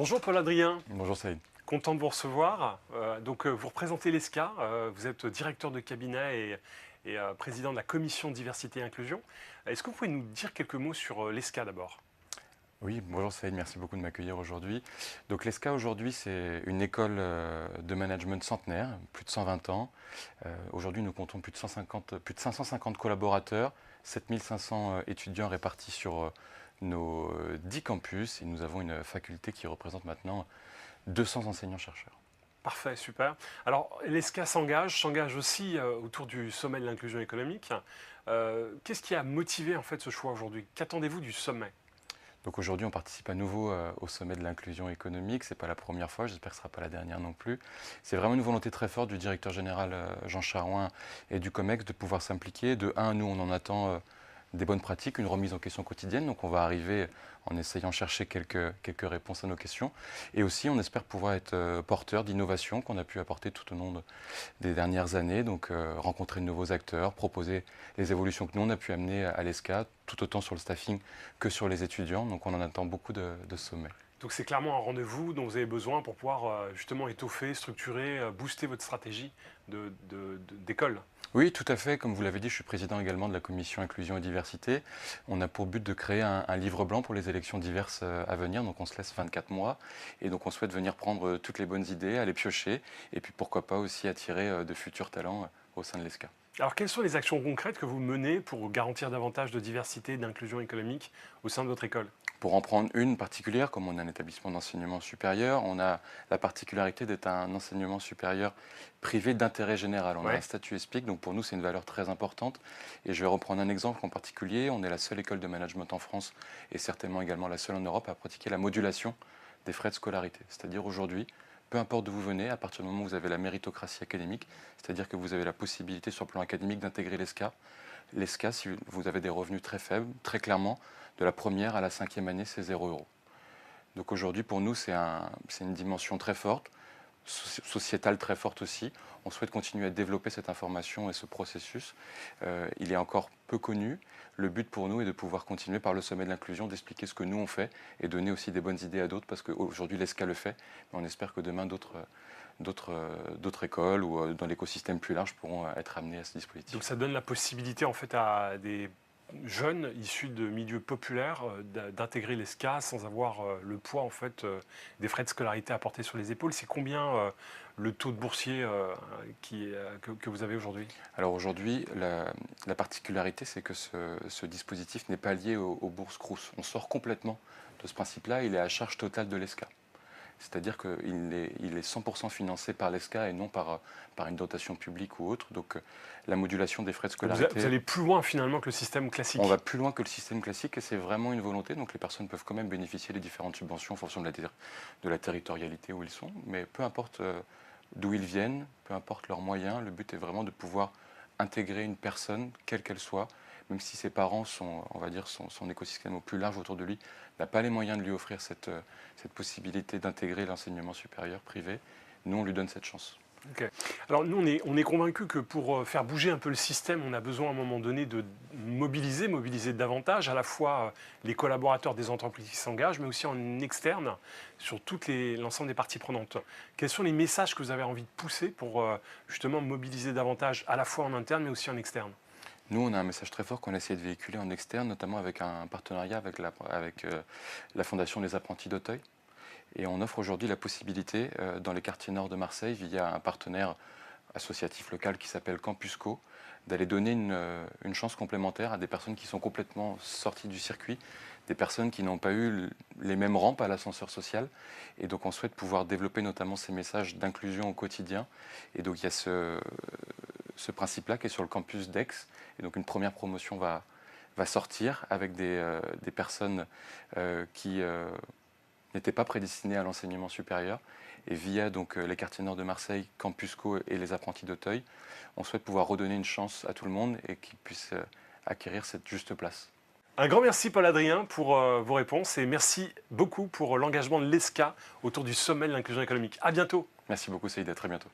Bonjour Paul-Adrien, Bonjour Saïd. content de vous recevoir. Vous représentez l'ESCA, vous êtes directeur de cabinet et président de la commission diversité et inclusion. Est-ce que vous pouvez nous dire quelques mots sur l'ESCA d'abord? Oui, bonjour Saïd, merci beaucoup de m'accueillir aujourd'hui. Donc l'ESCA aujourd'hui c'est une école de management centenaire, plus de 120 ans. Aujourd'hui nous comptons plus de 550 collaborateurs, 7500 étudiants répartis sur nos 10 campus et nous avons une faculté qui représente maintenant 200 enseignants-chercheurs. Parfait, super. Alors l'ESCA s'engage aussi autour du sommet de l'inclusion économique. Qu'est-ce qui a motivé en fait ce choix aujourd'hui? Qu'attendez-vous du sommet? Donc aujourd'hui, on participe à nouveau au sommet de l'inclusion économique. Ce n'est pas la première fois, j'espère que ce ne sera pas la dernière non plus. C'est vraiment une volonté très forte du directeur général Jean Charouin et du COMEX de pouvoir s'impliquer. De un, nous, on en attend des bonnes pratiques, une remise en question quotidienne. Donc on va arriver en essayant de chercher quelques réponses à nos questions. Et aussi, on espère pouvoir être porteur d'innovations qu'on a pu apporter tout au long des dernières années. Donc rencontrer de nouveaux acteurs, proposer les évolutions que nous, on a pu amener à l'ESCA, tout autant sur le staffing que sur les étudiants. Donc on en attend beaucoup de sommets. Donc c'est clairement un rendez-vous dont vous avez besoin pour pouvoir justement étoffer, structurer, booster votre stratégie d'école. Oui, tout à fait. Comme vous l'avez dit, je suis président également de la commission inclusion et diversité. On a pour but de créer un livre blanc pour les élections diverses à venir. Donc on se laisse 24 mois. Et donc on souhaite venir prendre toutes les bonnes idées, aller piocher. Et puis pourquoi pas aussi attirer de futurs talents au sein de l'ESCA. Alors quelles sont les actions concrètes que vous menez pour garantir davantage de diversité et d'inclusion économique au sein de votre école? Pour en prendre une particulière, comme on est un établissement d'enseignement supérieur, on a la particularité d'être un enseignement supérieur privé d'intérêt général. On a un statut ESPIC, donc pour nous c'est une valeur très importante. Et je vais reprendre un exemple en particulier. On est la seule école de management en France et certainement également la seule en Europe à pratiquer la modulation des frais de scolarité. C'est-à-dire aujourd'hui, peu importe d'où vous venez, à partir du moment où vous avez la méritocratie académique, c'est-à-dire que vous avez la possibilité sur le plan académique d'intégrer l'ESCA. L'ESCA, si vous avez des revenus très faibles, très clairement, de la première à la 5e année, c'est 0 €. Donc aujourd'hui, pour nous, c'est une dimension très forte, sociétale très forte aussi. On souhaite continuer à développer cette information et ce processus. Il est encore peu connu. Le but pour nous est de pouvoir continuer par le sommet de l'inclusion, d'expliquer ce que nous on fait et donner aussi des bonnes idées à d'autres, parce qu'aujourd'hui l'ESCA le fait, mais on espère que demain d'autres écoles ou dans l'écosystème plus large pourront être amenés à ce dispositif. Donc ça donne la possibilité en fait à des jeunes issus de milieux populaires d'intégrer l'ESCA sans avoir le poids en fait des frais de scolarité à porter sur les épaules. C'est combien le taux de boursiers que vous avez aujourd'hui? Alors aujourd'hui, la particularité, c'est que ce dispositif n'est pas lié aux bourses Crous. On sort complètement de ce principe-là, il est à charge totale de l'ESCA. C'est-à-dire qu'il est 100% financé par l'ESCA et non par une dotation publique ou autre. Donc la modulation des frais de scolarité... Vous allez plus loin finalement que le système classique? On va plus loin que le système classique et c'est vraiment une volonté. Donc les personnes peuvent quand même bénéficier des différentes subventions en fonction de la territorialité où ils sont. Mais peu importe d'où ils viennent, peu importe leurs moyens, le but est vraiment de pouvoir intégrer une personne, quelle qu'elle soit, même si ses parents sont, on va dire, son écosystème au plus large autour de lui, n'a pas les moyens de lui offrir cette possibilité d'intégrer l'enseignement supérieur privé, nous on lui donne cette chance. Okay. Alors nous on est convaincus que pour faire bouger un peu le système, on a besoin à un moment donné de mobiliser davantage à la fois les collaborateurs des entreprises qui s'engagent, mais aussi en externe sur l'ensemble des parties prenantes. Quels sont les messages que vous avez envie de pousser pour justement mobiliser davantage à la fois en interne mais aussi en externe? Nous, on a un message très fort qu'on a essayé de véhiculer en externe, notamment avec un partenariat avec la Fondation des apprentis d'Auteuil. Et on offre aujourd'hui la possibilité, dans les quartiers nord de Marseille, via un partenaire associatif local qui s'appelle Campusco, d'aller donner une chance complémentaire à des personnes qui sont complètement sorties du circuit, des personnes qui n'ont pas eu les mêmes rampes à l'ascenseur social. Et donc on souhaite pouvoir développer notamment ces messages d'inclusion au quotidien. Et donc il y a ce principe-là qui est sur le campus d'Aix. Et donc une première promotion va sortir avec des personnes qui n'étaient pas prédestinées à l'enseignement supérieur. Et via donc, les quartiers nord de Marseille, Campusco et les apprentis d'Auteuil, on souhaite pouvoir redonner une chance à tout le monde et qu'ils puissent acquérir cette juste place. Un grand merci Paul-Adrien pour vos réponses et merci beaucoup pour l'engagement de l'ESCA autour du sommet de l'inclusion économique. À bientôt. Merci beaucoup Saïd, à très bientôt.